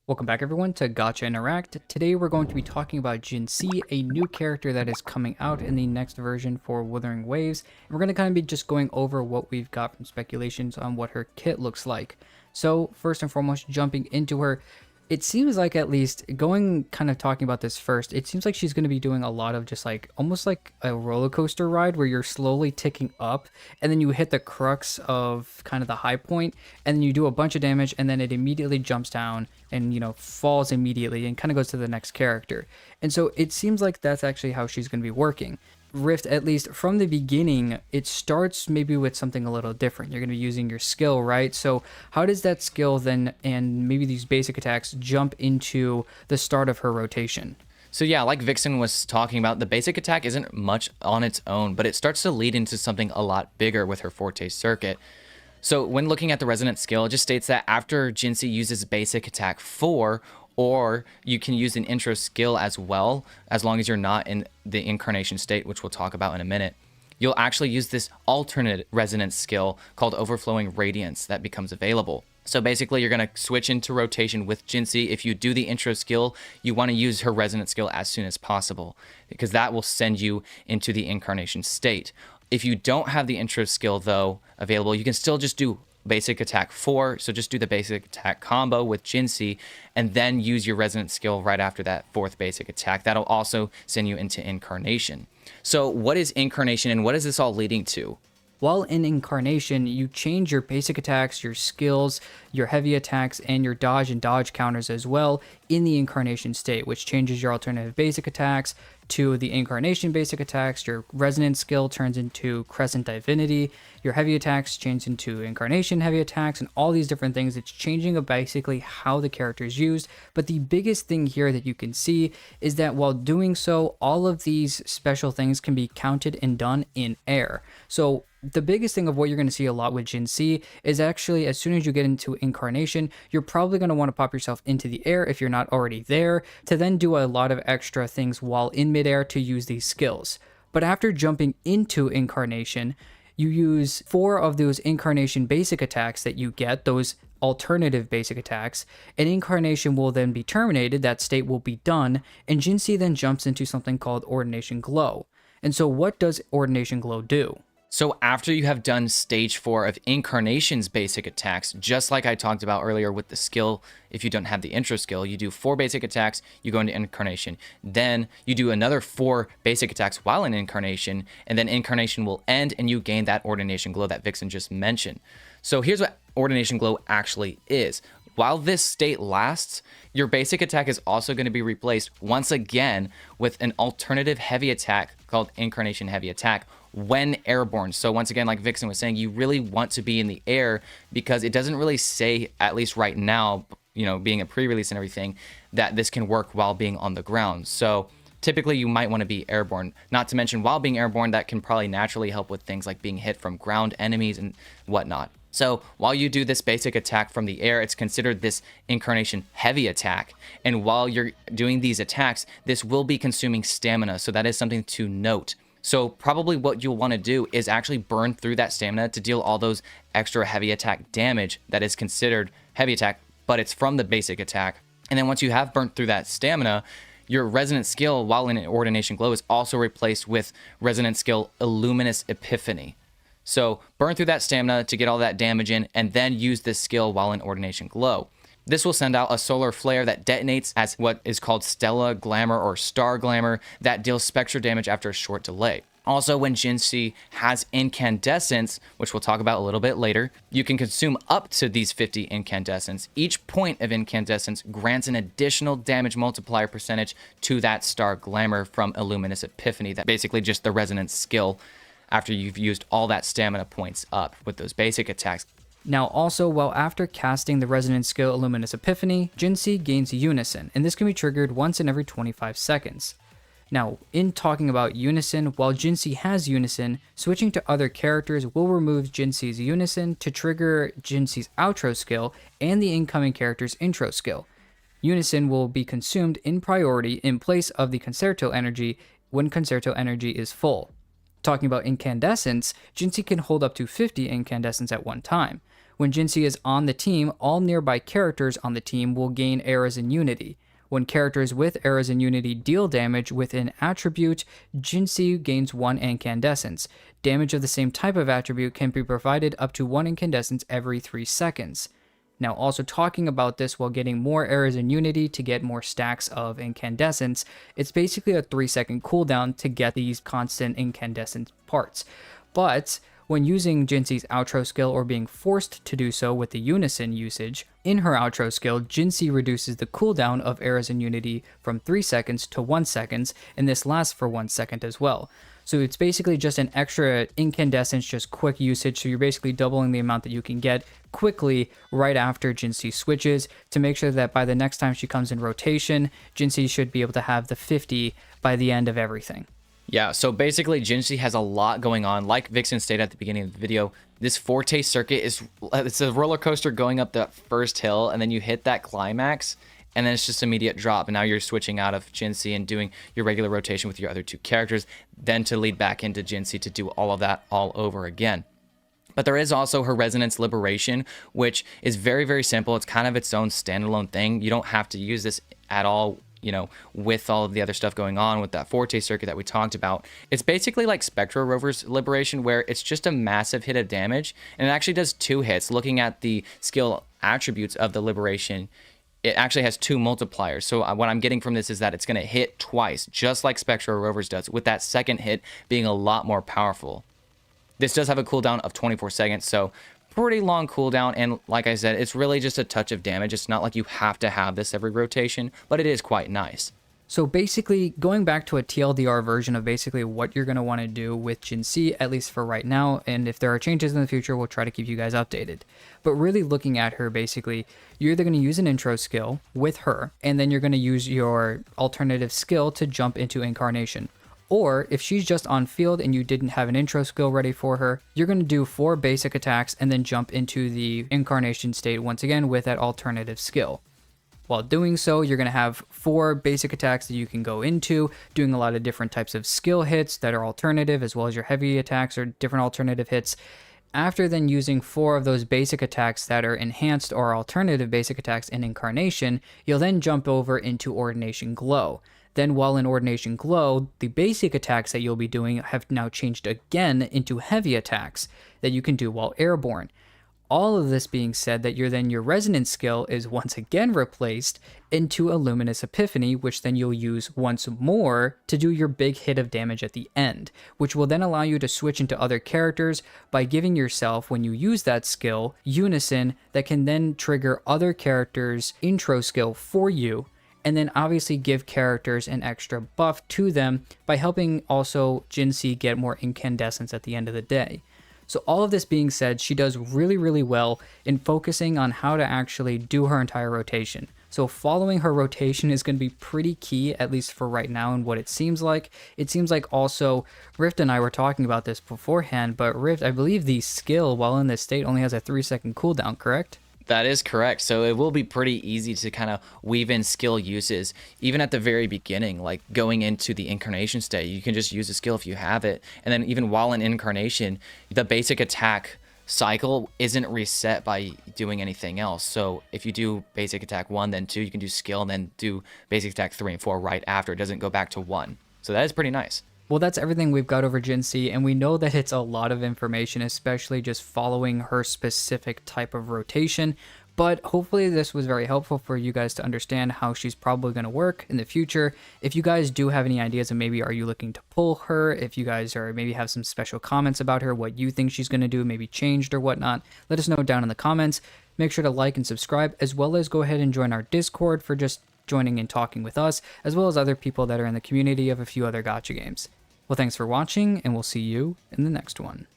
Welcome back everyone to Gotcha Interact. Today we're going to be talking about Jinhsi, a new character that is coming out in the next version for Wuthering Waves. And we're going to kind of be just going over what we've got from speculations on what her kit looks like. So first and foremost, jumping into her, it seems like, at least going kind of talking about this first, it seems like she's going to be doing a lot of just like almost like a roller coaster ride where you're slowly ticking up and then you hit the crux of kind of the high point and then you do a bunch of damage and then it immediately jumps down and falls immediately and kind of goes to the next character. And so it seems like that's actually how she's going to be working. Rift, at least from the beginning, it starts maybe with something a little different. You're going to be using your skill, right? So how does that skill then, and maybe these basic attacks, jump into the start of her rotation? So yeah, like Vixen was talking about, the basic attack isn't much on its own, but it starts to lead into something a lot bigger with her Forte Circuit. So when looking at the resonant skill, it just states that after Jinhsi uses basic attack 4, or you can use an intro skill as well, as long as you're not in the incarnation state, which we'll talk about in a minute. You'll actually use this alternate resonance skill called Overflowing Radiance that becomes available. So basically, you're going to switch into rotation with Jinhsi. If you do the intro skill, you want to use her resonance skill as soon as possible, because that will send you into the incarnation state. If you don't have the intro skill, though, available, you can still just do basic attack 4, so just do the basic attack combo with Jinhsi and then use your resonant skill right after that 4th basic attack. That'll also send you into incarnation. So what is incarnation and what is this all leading to? While in incarnation, you change your basic attacks, your skills, your heavy attacks, and your dodge and dodge counters as well in the incarnation state, which changes your alternative basic attacks to the incarnation basic attacks. Your resonance skill turns into crescent divinity. Your heavy attacks change into incarnation heavy attacks, and all these different things. It's changing of basically how the character is used. But the biggest thing here that you can see is that while doing so, all of these special things can be counted and done in air. So the biggest thing of what you're going to see a lot with Jinhsi is actually, as soon as you get into incarnation, you're probably going to want to pop yourself into the air if you're not already there, to then do a lot of extra things while in midair to use these skills. But after jumping into incarnation, you use 4 of those incarnation basic attacks that you get, those alternative basic attacks, and incarnation will then be terminated, that state will be done, and Jinhsi then jumps into something called Ordination Glow. And so what does Ordination Glow do? So after you have done stage 4 of incarnation's basic attacks, just like I talked about earlier with the skill, if you don't have the intro skill, you do 4 basic attacks, you go into incarnation. Then you do another 4 basic attacks while in incarnation, and then incarnation will end and you gain that Ordination Glow that Vixen just mentioned. So here's what Ordination Glow actually is. While this state lasts, your basic attack is also going to be replaced once again with an alternative heavy attack called Incarnation Heavy Attack when airborne. So once again, like Vixen was saying, you really want to be in the air because it doesn't really say, at least right now, being a pre-release and everything, that this can work while being on the ground. So typically you might want to be airborne. Not to mention, while being airborne, that can probably naturally help with things like being hit from ground enemies and whatnot. So while you do this basic attack from the air, it's considered this incarnation heavy attack. And while you're doing these attacks, this will be consuming stamina. So that is something to note. So probably what you'll want to do is actually burn through that stamina to deal all those extra heavy attack damage that is considered heavy attack, but it's from the basic attack. And then once you have burnt through that stamina, your resonant skill while in Ordination Glow is also replaced with resonant skill Illuminous Epiphany. So burn through that stamina to get all that damage in, and then use this skill while in Ordination Glow. This will send out a solar flare that detonates as what is called Stella Glamour or Star Glamour that deals spectral damage after a short delay. Also, when Jinhsi has incandescence, which we'll talk about a little bit later, you can consume up to these 50 incandescence. Each point of incandescence grants an additional damage multiplier percentage to that Star Glamour from Illuminous Epiphany. That basically just the resonance skill after you've used all that stamina points up with those basic attacks. Now also, while after casting the resonance skill Illuminous Epiphany, Jinhsi gains Unison, and this can be triggered once in every 25 seconds. Now, in talking about Unison, while Jinhsi has Unison, switching to other characters will remove Jinhsi's Unison to trigger Jinhsi's outro skill and the incoming character's intro skill. Unison will be consumed in priority in place of the Concerto energy when Concerto energy is full. Talking about incandescence, Jinhsi can hold up to 50 incandescence at one time. When Jinhsi is on the team, all nearby characters on the team will gain eras in unity. When characters with eras in unity deal damage with an attribute, Jinhsi gains 1 incandescence. Damage of the same type of attribute can be provided up to 1 incandescence every 3 seconds. Now, also talking about this while getting more eras in unity to get more stacks of incandescence, it's basically a 3-second cooldown to get these constant incandescent parts. But when using Jinhsi's outro skill or being forced to do so with the unison usage, in her outro skill, Jinhsi reduces the cooldown of eras in unity from 3 seconds to 1 second, and this lasts for 1 second as well. So it's basically just an extra incandescence, just quick usage, so you're basically doubling the amount that you can get quickly right after Jinhsi switches to make sure that by the next time she comes in rotation, Jinhsi should be able to have the 50 by the end of everything. Yeah, so basically Jinhsi has a lot going on. Like Vixen stated at the beginning of the video, this Forte Circuit it's a roller coaster going up that first hill, and then you hit that climax, and then it's just immediate drop. And now you're switching out of Jinhsi and doing your regular rotation with your other 2 characters, then to lead back into Jinhsi to do all of that all over again. But there is also her Resonance Liberation, which is very, very simple. It's kind of its own standalone thing. You don't have to use this at all, you know, with all of the other stuff going on with that Forte Circuit that we talked about. It's basically like Spectro Rover's Liberation, where it's just a massive hit of damage, and it actually does 2 hits. Looking at the skill attributes of the Liberation, it actually has 2 multipliers. So what I'm getting from this is that it's going to hit twice, just like Spectro Rovers does, with that second hit being a lot more powerful. This does have a cooldown of 24 seconds, so pretty long cooldown, and like I said, it's really just a touch of damage. It's not like you have to have this every rotation, but it is quite nice. So basically, going back to a TLDR version of basically what you're going to want to do with Jinhsi, at least for right now, and if there are changes in the future, we'll try to keep you guys updated. But really looking at her, basically, you're either going to use an intro skill with her, and then you're going to use your alternative skill to jump into Incarnation. Or if she's just on field and you didn't have an intro skill ready for her, you're going to do 4 basic attacks and then jump into the Incarnation state once again with that alternative skill. While doing so, you're going to have 4 basic attacks that you can go into, doing a lot of different types of skill hits that are alternative, as well as your heavy attacks or different alternative hits. After then using 4 of those basic attacks that are enhanced or alternative basic attacks in Incarnation, you'll then jump over into Ordination Glow. Then while in Ordination Glow, the basic attacks that you'll be doing have now changed again into heavy attacks that you can do while airborne. All of this being said, that your Resonance skill is once again replaced into a Luminous Epiphany, which then you'll use once more to do your big hit of damage at the end, which will then allow you to switch into other characters by giving yourself, when you use that skill, Unison that can then trigger other characters' intro skill for you, and then obviously give characters an extra buff to them by helping also Jinhsi get more incandescence at the end of the day. So all of this being said, she does really, really well in focusing on how to actually do her entire rotation. So following her rotation is going to be pretty key, at least for right now, and what it seems like. It seems like also, Rift and I were talking about this beforehand, but Rift, I believe the skill while in this state only has a 3-second cooldown, correct? That is correct. So it will be pretty easy to kind of weave in skill uses, even at the very beginning, like going into the Incarnation state. You can just use a skill if you have it. And then even while in Incarnation, the basic attack cycle isn't reset by doing anything else. So if you do basic attack 1, then 2, you can do skill, and then do basic attack 3 and 4 right after. It doesn't go back to 1. So that is pretty nice. Well, that's everything we've got over Jinhsi, and we know that it's a lot of information, especially just following her specific type of rotation, but hopefully this was very helpful for you guys to understand how she's probably going to work in the future. If you guys do have any ideas of maybe are you looking to pull her, if you guys are maybe have some special comments about her, what you think she's going to do, maybe changed or whatnot, let us know down in the comments. Make sure to like and subscribe, as well as go ahead and join our Discord for just joining and talking with us, as well as other people that are in the community of a few other gacha games. Well, thanks for watching, and we'll see you in the next one.